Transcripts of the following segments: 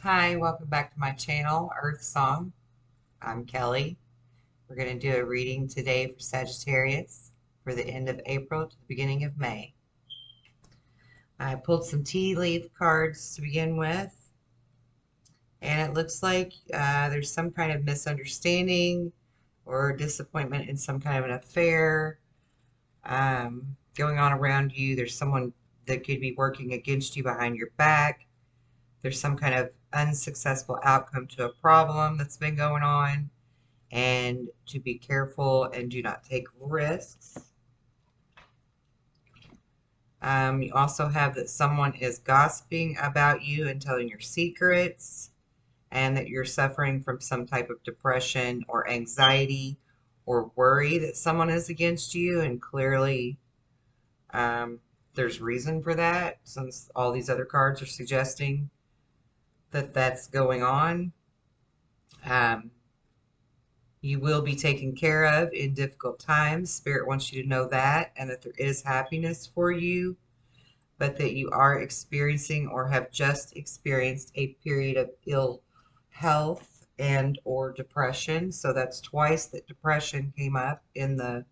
Hi, welcome back to my channel, Earth Song. I'm Kelly. We're going to do a reading today for Sagittarius for the end of April to the beginning of May. I pulled some tea leaf cards to begin with, and it looks like there's some kind of misunderstanding or disappointment in some kind of an affair going on around you. There's someone that could be working against you behind your back. There's some kind of unsuccessful outcome to a problem that's been going on, and to be careful and do not take risks. You also have that someone is gossiping about you and telling your secrets, and that you're suffering from some type of depression or anxiety or worry that someone is against you, and clearly um, there's reason for that since all these other cards are suggesting that that's going on. Um, You will be taken care of in difficult times. Spirit wants you to know that, and that there is happiness for you, but that you are experiencing or have just experienced a period of ill health and or depression. So that's twice that depression came up in the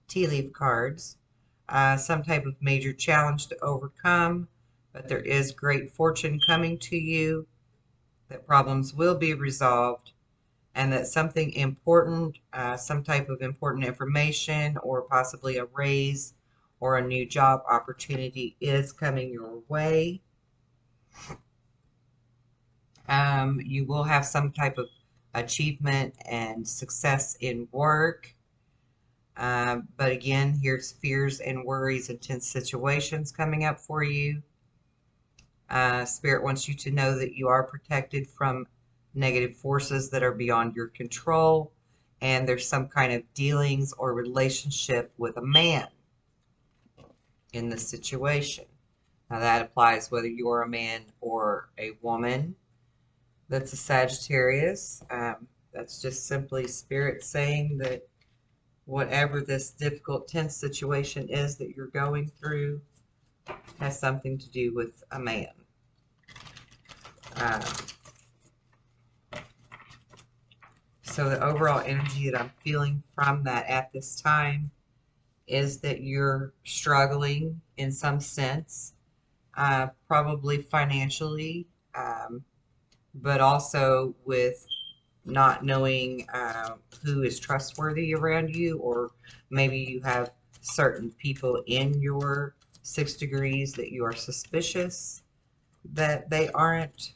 tea leaf cards. Some type of major challenge to overcome, but there is great fortune coming to you, that problems will be resolved, and that something important, some type of important information, or possibly a raise or a new job opportunity is coming your way. You will have some type of achievement and success in work. But again, here's fears and worries and tense situations coming up for you. Spirit wants you to know that you are protected from negative forces that are beyond your control, and there's some kind of dealings or relationship with a man in this situation. Now, that applies whether you're a man or a woman that's a Sagittarius. That's just simply Spirit saying that whatever this difficult, tense situation is that you're going through has something to do with a man. Um, So the overall energy that I'm feeling from that at this time is that you're struggling in some sense, probably financially, but also with not knowing who is trustworthy around you, or maybe you have certain people in your 6 degrees that you are suspicious that they aren't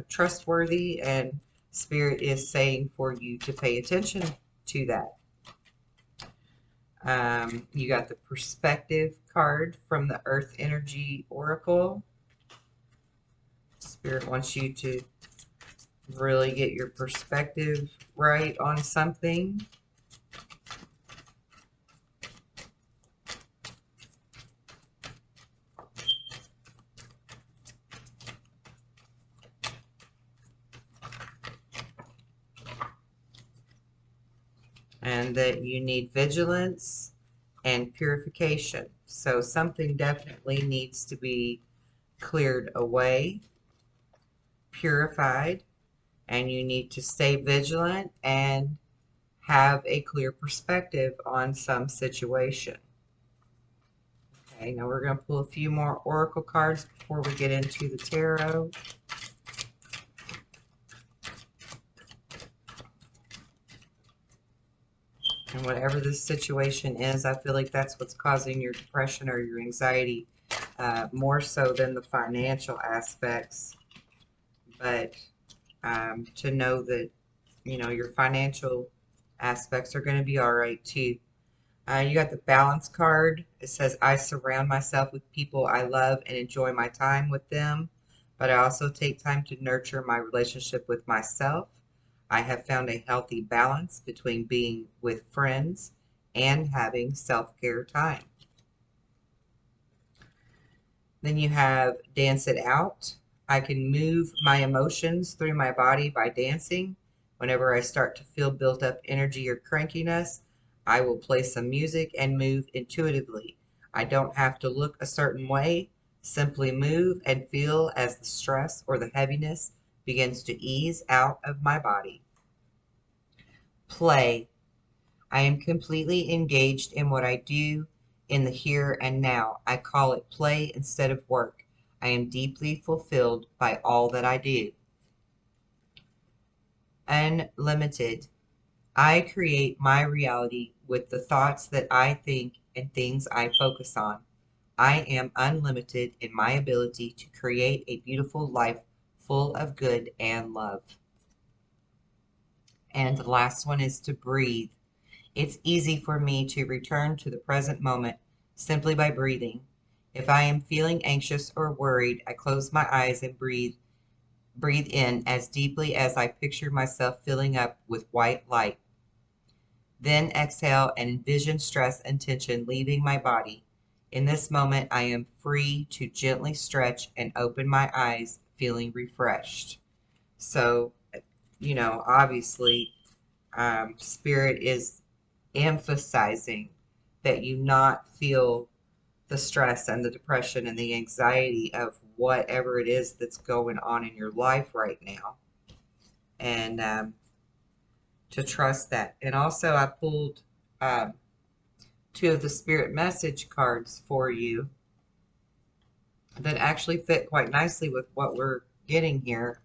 trustworthy, and Spirit is saying for you to pay attention to that. You got the perspective card from the Earth Energy Oracle. Spirit wants you to really get your perspective right on something. And that you need vigilance and purification. So something definitely needs to be cleared away, purified, and you need to stay vigilant and have a clear perspective on some situation. Okay, now we're going to pull a few more oracle cards before we get into the tarot. And whatever this situation is, I feel like that's what's causing your depression or your anxiety, more so than the financial aspects. But to know that, your financial aspects are going to be all right too. You got the balance card. It says, I surround myself with people I love and enjoy my time with them, but I also take time to nurture my relationship with myself. I have found a healthy balance between being with friends and having self-care time. Then you have dance it out. I can move my emotions through my body by dancing. Whenever I start to feel built up energy or crankiness, I will play some music and move intuitively. I don't have to look a certain way. Simply move and feel as the stress or the heaviness begins to ease out of my body. Play. I am completely engaged in what I do in the here and now. I call it play instead of work. I am deeply fulfilled by all that I do. Unlimited. I create my reality with the thoughts that I think and things I focus on. I am unlimited in my ability to create a beautiful life full of good and love. And the last one is to breathe. It's easy for me to return to the present moment simply by breathing. If I am feeling anxious or worried, I close my eyes and breathe in as deeply as I picture myself filling up with white light. Then exhale and envision stress and tension leaving my body. In this moment, I am free to gently stretch and open my eyes, feeling refreshed. So, obviously, Spirit is emphasizing that you not feel the stress and the depression and the anxiety of whatever it is that's going on in your life right now. And to trust that. And also, I pulled two of the Spirit message cards for you that actually fit quite nicely with what we're getting here.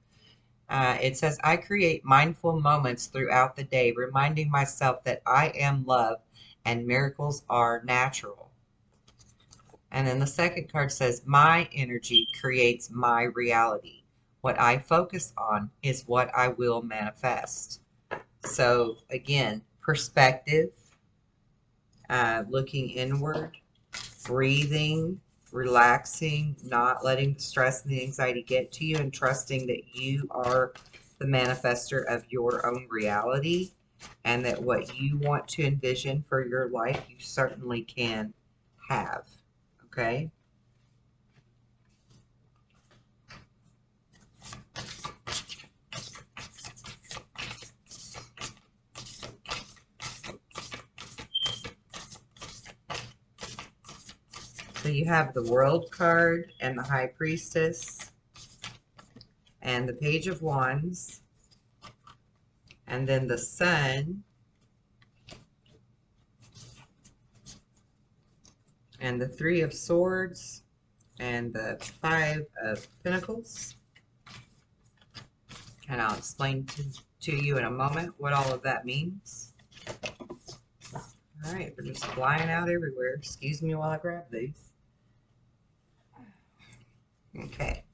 It says, I create mindful moments throughout the day, reminding myself that I am love and miracles are natural. And then the second card says, my energy creates my reality. What I focus on is what I will manifest. So again, perspective, looking inward, breathing, relaxing, not letting the stress and the anxiety get to you, and trusting that you are the manifester of your own reality, and that what you want to envision for your life, you certainly can have. Okay? So you have the World card and the High Priestess and the Page of Wands, and then the Sun and the Three of Swords and the Five of Pentacles. And I'll explain to you in a moment what all of that means. All right, they're just flying out everywhere. Excuse me while I grab these. Okay.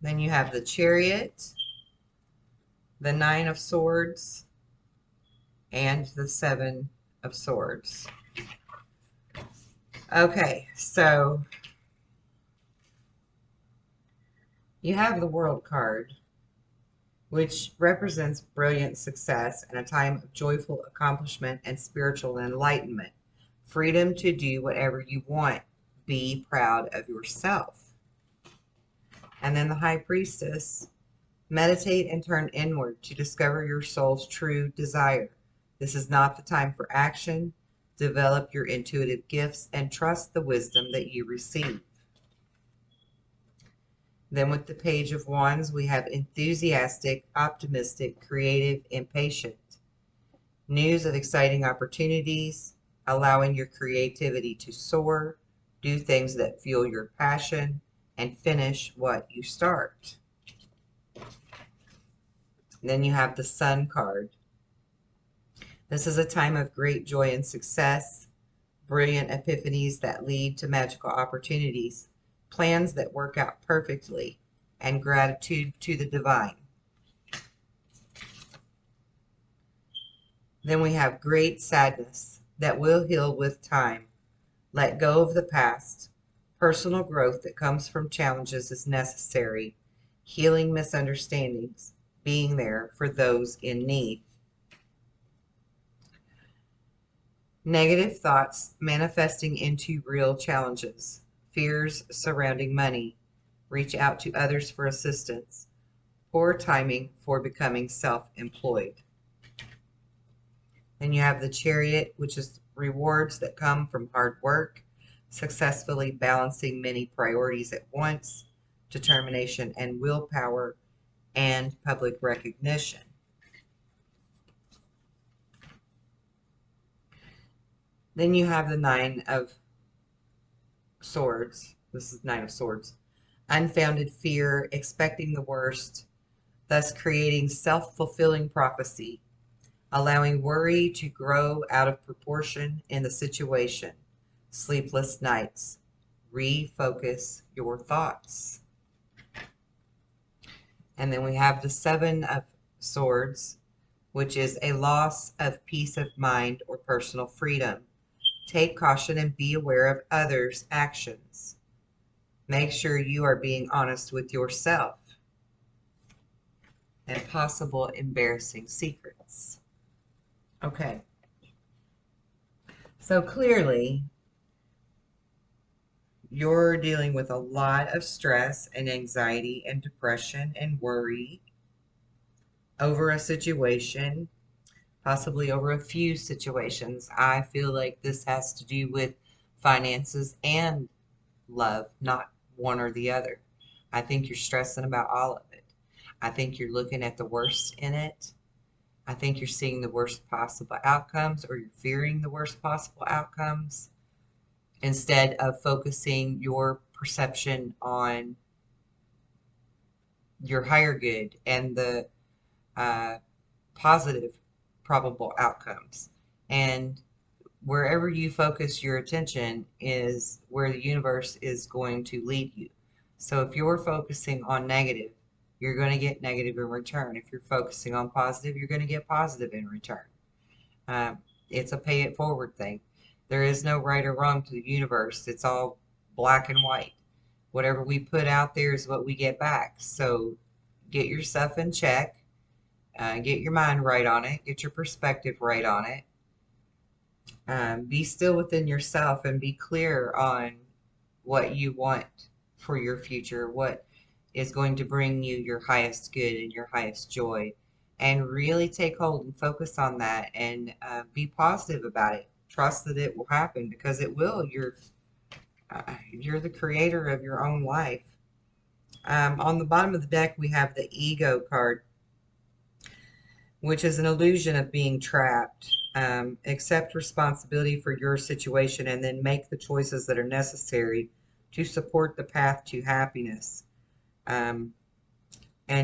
Then you have the Chariot, the Nine of Swords, and the Seven of Swords. Okay, so you have the World card, which represents brilliant success and a time of joyful accomplishment and spiritual enlightenment. Freedom to do whatever you want. Be proud of yourself. And then the High Priestess, meditate and turn inward to discover your soul's true desire. This is not the time for action. Develop your intuitive gifts and trust the wisdom that you receive. Then with the Page of Wands, we have enthusiastic, optimistic, creative, impatient. News of exciting opportunities, allowing your creativity to soar, do things that fuel your passion, and finish what you start. Then you have the Sun card. This is a time of great joy and success, brilliant epiphanies that lead to magical opportunities, plans that work out perfectly, and gratitude to the divine. Then we have great sadness that will heal with time. Let go of the past. Personal growth that comes from challenges is necessary. Healing misunderstandings, being there for those in need. Negative thoughts manifesting into real challenges. Fears surrounding money. Reach out to others for assistance. Poor timing for becoming self-employed. Then you have the Chariot, which is rewards that come from hard work, successfully balancing many priorities at once, determination and willpower, and public recognition. Then you have the Nine of Swords. This is Nine of Swords. Unfounded fear, expecting the worst, thus creating self-fulfilling prophecy, allowing worry to grow out of proportion in the situation. Sleepless nights. Refocus your thoughts. And then we have the Seven of Swords, which is a loss of peace of mind or personal freedom. Take caution and be aware of others' actions. Make sure you are being honest with yourself. And possible embarrassing secrets. Okay. So clearly, you're dealing with a lot of stress and anxiety and depression and worry over a situation, possibly over a few situations. I feel like this has to do with finances and love, not one or the other. I think you're stressing about all of it. I think you're looking at the worst in it. I think you're seeing the worst possible outcomes, or you're fearing the worst possible outcomes, instead of focusing your perception on your higher good and the uh, positive probable outcomes. And wherever you focus your attention is where the universe is going to lead you. So if you're focusing on negative, you're going to get negative in return. If you're focusing on positive, you're going to get positive in return. It's a pay it forward thing. There is no right or wrong to the universe. It's all black and white. Whatever we put out there is what we get back. So get your stuff in check. Get your mind right on it. Get your perspective right on it. Be still within yourself and be clear on what you want for your future, what is going to bring you your highest good and your highest joy. And really take hold and focus on that, and be positive about it. Trust that it will happen, because it will. You're the creator of your own life. On the bottom of the deck, we have the Ego card, which is an illusion of being trapped. Accept responsibility for your situation and then make the choices that are necessary to support the path to happiness. And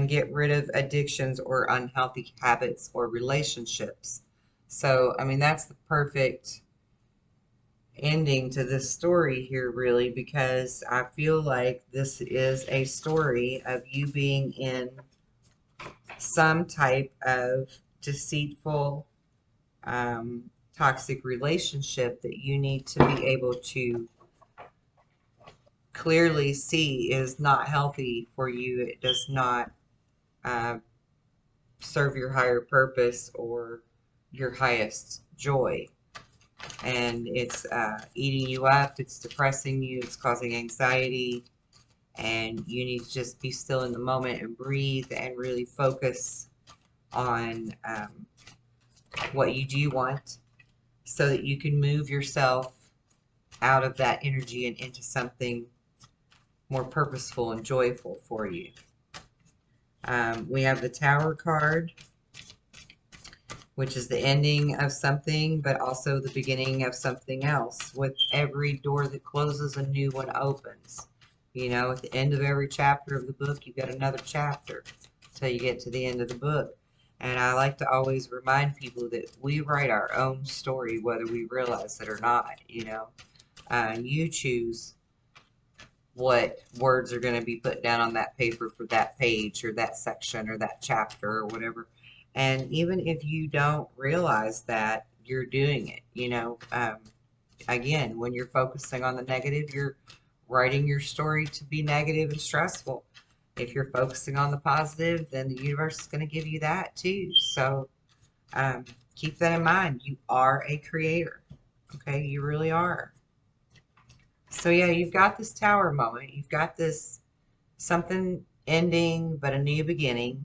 get rid of addictions or unhealthy habits or relationships. So, I mean, that's the perfect ending to this story here, really, because I feel like this is a story of you being in some type of deceitful, toxic relationship that you need to be able to clearly see is not healthy for you. It does not serve your higher purpose or your highest joy. And it's eating you up, it's depressing you, it's causing anxiety, and you need to just be still in the moment and breathe and really focus on what you do want, so that you can move yourself out of that energy and into something more purposeful and joyful for you. We have the Tower card, which is the ending of something, but also the beginning of something else. With every door that closes, a new one opens. You know, at the end of every chapter of the book, you've got another chapter until you get to the end of the book. And I like to always remind people that we write our own story, whether we realize it or not, you know. You choose what words are going to be put down on that paper for that page or that section or that chapter or whatever. And even if you don't realize that, you're doing it, you know. Again, when you're focusing on the negative, you're writing your story to be negative and stressful. If you're focusing on the positive, then the universe is going to give you that too. So keep that in mind. You are a creator. Okay, you really are. So yeah, you've got this tower moment. You've got this something ending, but a new beginning.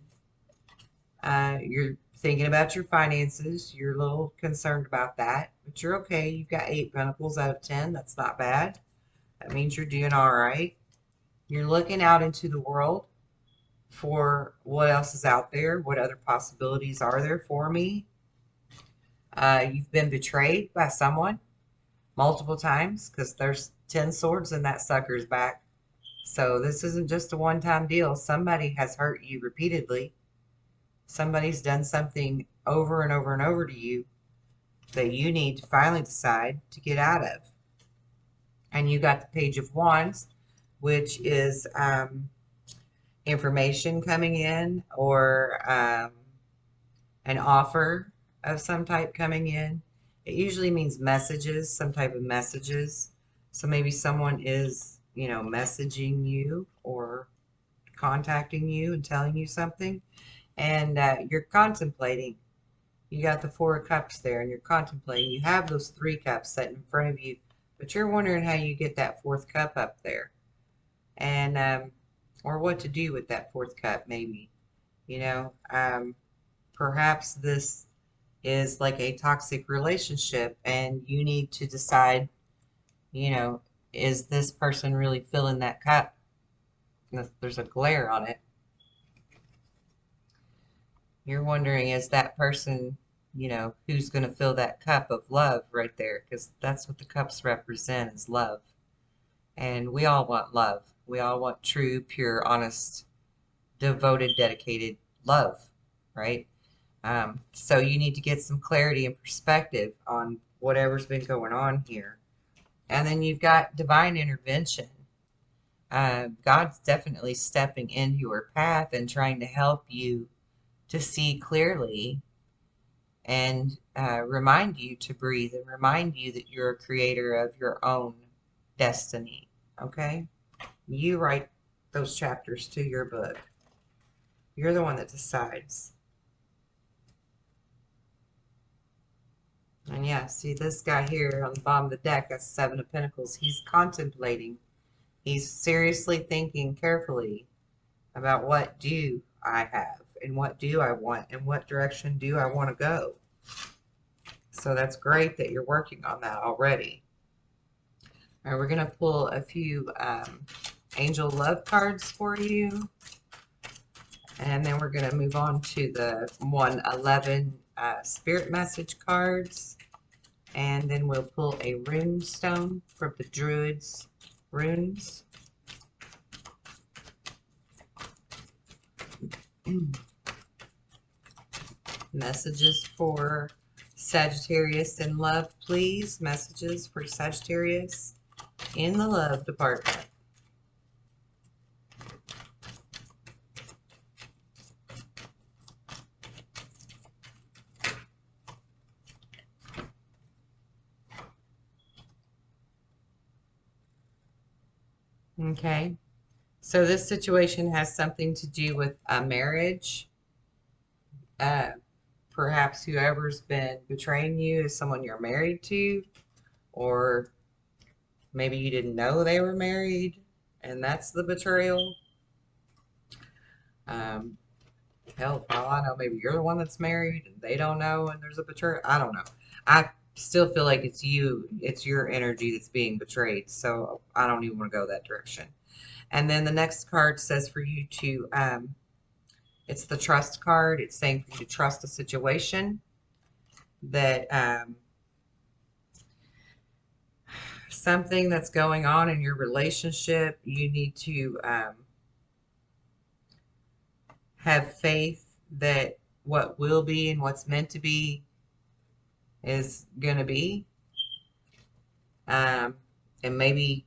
You're thinking about your finances. You're a little concerned about that, but you're okay. You've got 8 pentacles out of 10. That's not bad. That means you're doing all right. You're looking out into the world, for what else is out there, what other possibilities are there for me. You've been betrayed by someone multiple times because there's 10 swords in that sucker's back. So this isn't just a one-time deal. Somebody has hurt you repeatedly. Somebody's done something over and over and over to you that you need to finally decide to get out of. And you got the Page of Wands, which is information coming in, or an offer of some type coming in. It usually means messages, some type of messages. So maybe someone is, messaging you or contacting you and telling you something, and you're contemplating. You got the Four of Cups there, and you're contemplating. You have those 3 cups set in front of you, but you're wondering how you get that 4th cup up there, and or what to do with that 4th cup, maybe. Perhaps this is like a toxic relationship, and you need to decide, is this person really filling that cup? There's a glare on it. You're wondering, is that person, who's going to fill that cup of love right there? Because that's what the cups represent, is love. And we all want love. We all want true, pure, honest, devoted, dedicated love, right? So you need to get some clarity and perspective on whatever's been going on here. And then you've got divine intervention. God's definitely stepping into your path and trying to help you to see clearly, and remind you to breathe, and remind you that you're a creator of your own destiny. Okay? You write those chapters to your book. You're the one that decides. And yeah, see this guy here on the bottom of the deck, that's 7 of Pentacles. He's contemplating. He's seriously thinking carefully about, what do I have, and what do I want, and what direction do I want to go. So that's great that you're working on that already. All right, we're going to pull a few angel love cards for you. And then we're going to move on to the 111 spirit message cards. And then we'll pull a runestone from the Druid's runes. Messages for Sagittarius in love, please. Messages for Sagittarius in the love department. Okay, so this situation has something to do with a marriage. Perhaps whoever's been betraying you is someone you're married to, or maybe you didn't know they were married, and that's the betrayal. Hell, for all I know, maybe you're the one that's married and they don't know, and there's a betrayal. I don't know. I still feel like it's you, it's your energy that's being betrayed, so I don't even want to go that direction. And then the next card says for you to, it's the trust card. It's saying for you to trust a situation, that something that's going on in your relationship, you need to have faith that what will be and what's meant to be is going to be. And maybe,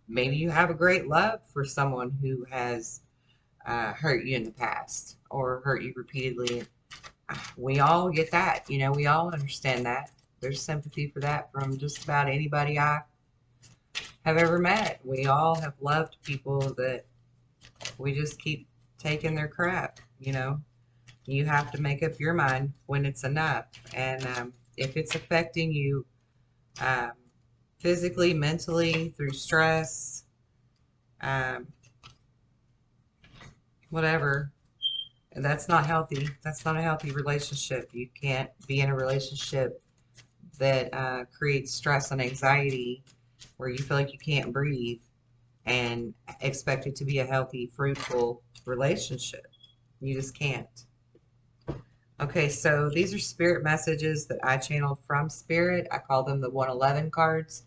maybe you have a great love for someone who has hurt you in the past or hurt you repeatedly. We all get that, we all understand that. There's sympathy for that from just about anybody I have ever met. We all have loved people that we just keep taking their crap, You have to make up your mind when it's enough. And if it's affecting you physically, mentally, through stress, whatever, that's not healthy. That's not a healthy relationship. You can't be in a relationship that creates stress and anxiety, where you feel like you can't breathe, and expect it to be a healthy, fruitful relationship. You just can't. Okay, so these are spirit messages that I channeled from spirit. I call them the 111 cards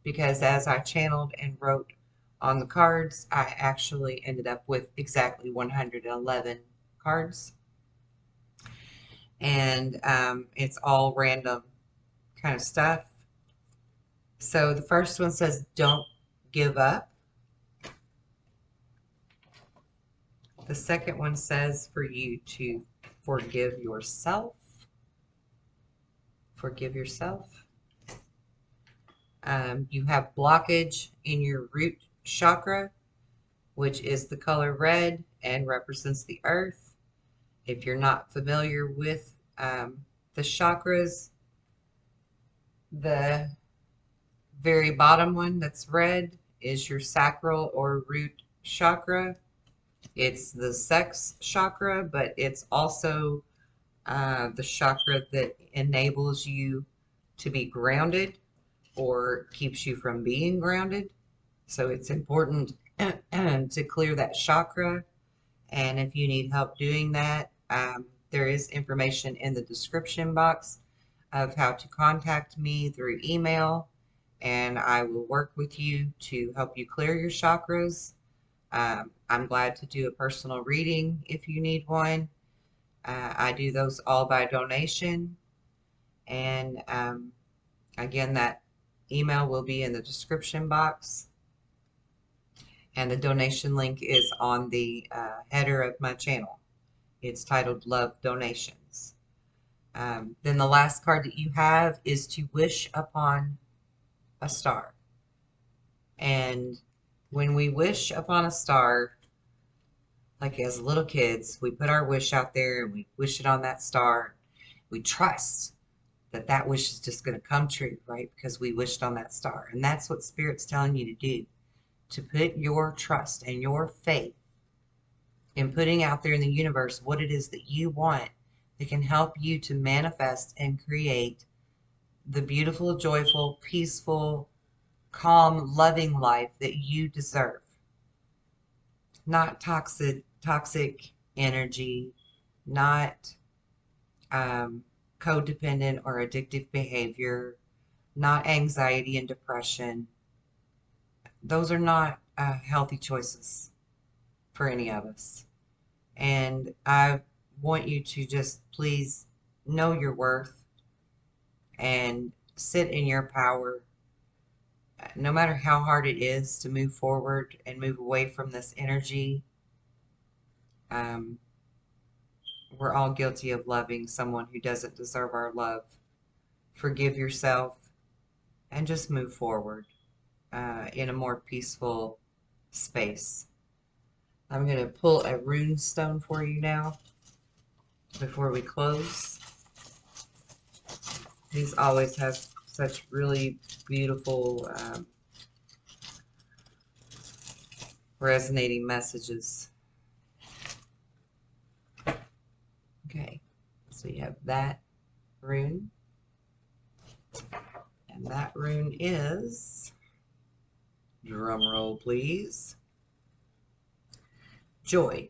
because as I channeled and wrote on the cards, I actually ended up with exactly 111 cards. And it's all random kind of stuff. So the first one says, don't give up. The second one says for you to forgive yourself. Forgive yourself. You have blockage in your root chakra, which is the color red and represents the earth. If you're not familiar with the chakras, the very bottom one that's red is your sacral or root chakra. It's the sex chakra, but it's also the chakra that enables you to be grounded or keeps you from being grounded. So it's important to clear that chakra. And if you need help doing that, there is information in the description box of how to contact me through email, and I will work with you to help you clear your chakras. I'm glad to do a personal reading if you need one. I do those all by donation, and again, that email will be in the description box, and the donation link is on the header of my channel. It's titled Love Donations. Then the last card that you have is to wish upon a star. And when we wish upon a star, like as little kids, we put our wish out there and we wish it on that star. We trust that that wish is just going to come true, right? Because we wished on that star. And that's what Spirit's telling you to do, to put your trust and your faith in putting out there in the universe what it is that you want that can help you to manifest and create the beautiful, joyful, peaceful, calm, loving life that you deserve. Not toxic energy, not codependent or addictive behavior, not anxiety and depression. Those are not healthy choices for any of us. And I want you to just please know your worth and sit in your power, no matter how hard it is to move forward and move away from this energy. We're all guilty of loving someone who doesn't deserve our love. Forgive yourself and just move forward in a more peaceful space. I'm going to pull a runestone for you now before we close. These always have such really beautiful resonating messages. Okay, so you have that rune, and that rune is, drum roll please, joy.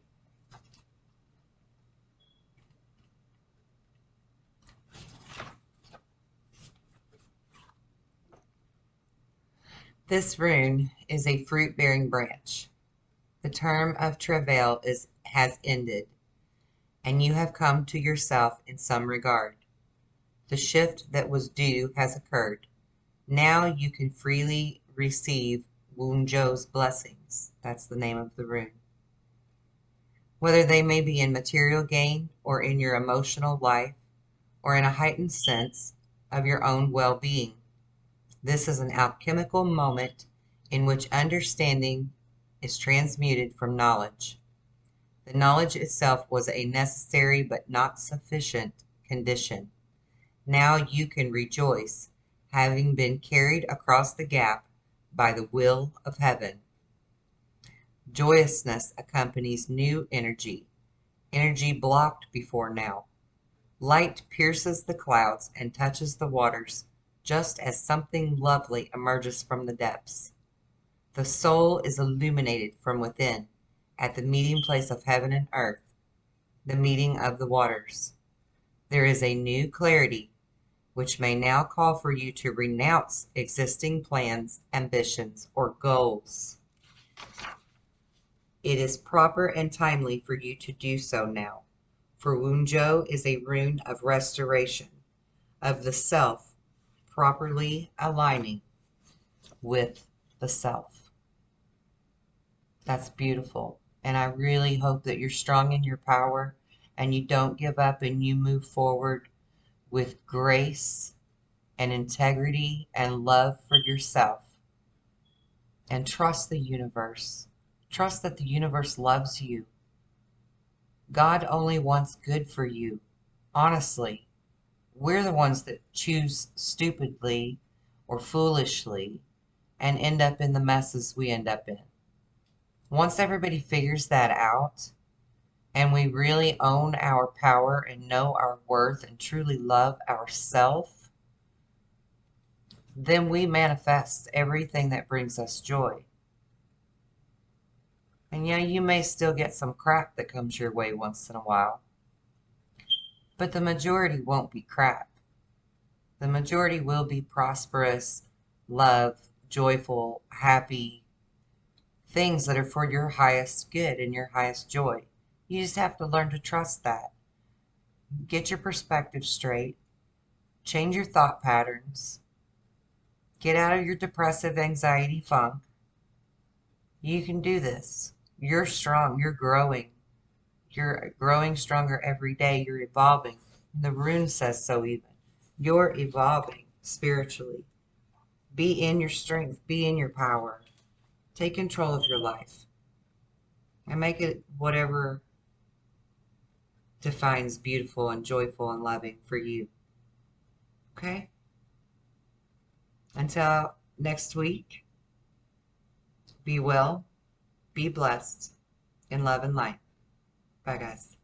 This rune is a fruit-bearing branch. The term of travail has ended, and you have come to yourself in some regard. The shift that was due has occurred. Now you can freely receive Wunjo's blessings. That's the name of the rune. Whether they may be in material gain or in your emotional life or in a heightened sense of your own well-being. This is an alchemical moment in which understanding is transmuted from knowledge. The knowledge itself was a necessary but not sufficient condition. Now you can rejoice, having been carried across the gap by the will of heaven. Joyousness accompanies new energy, energy blocked before now. Light pierces the clouds and touches the waters, just as something lovely emerges from the depths. The soul is illuminated from within at the meeting place of heaven and earth, the meeting of the waters. There is a new clarity which may now call for you to renounce existing plans, ambitions, or goals. It is proper and timely for you to do so now, for Wunjo is a rune of restoration, of the self properly aligning with the self. That's beautiful. And I really hope that you're strong in your power and you don't give up and you move forward with grace and integrity and love for yourself. And trust the universe. Trust that the universe loves you. God only wants good for you. Honestly, we're the ones that choose stupidly or foolishly and end up in the messes we end up in. Once everybody figures that out and we really own our power and know our worth and truly love ourselves, then we manifest everything that brings us joy. And yeah, you may still get some crap that comes your way once in a while, but the majority won't be crap. The majority will be prosperous, love, joyful, happy, things that are for your highest good and your highest joy. You just have to learn to trust that. Get your perspective straight, change your thought patterns, get out of your depressive anxiety funk. You can do this. You're strong. You're growing. You're growing stronger every day. You're evolving. And the rune says so even. You're evolving spiritually. Be in your strength. Be in your power. Take control of your life. And make it whatever defines beautiful and joyful and loving for you. Okay? Until next week, be well, be blessed, in love and light. Bye, guys.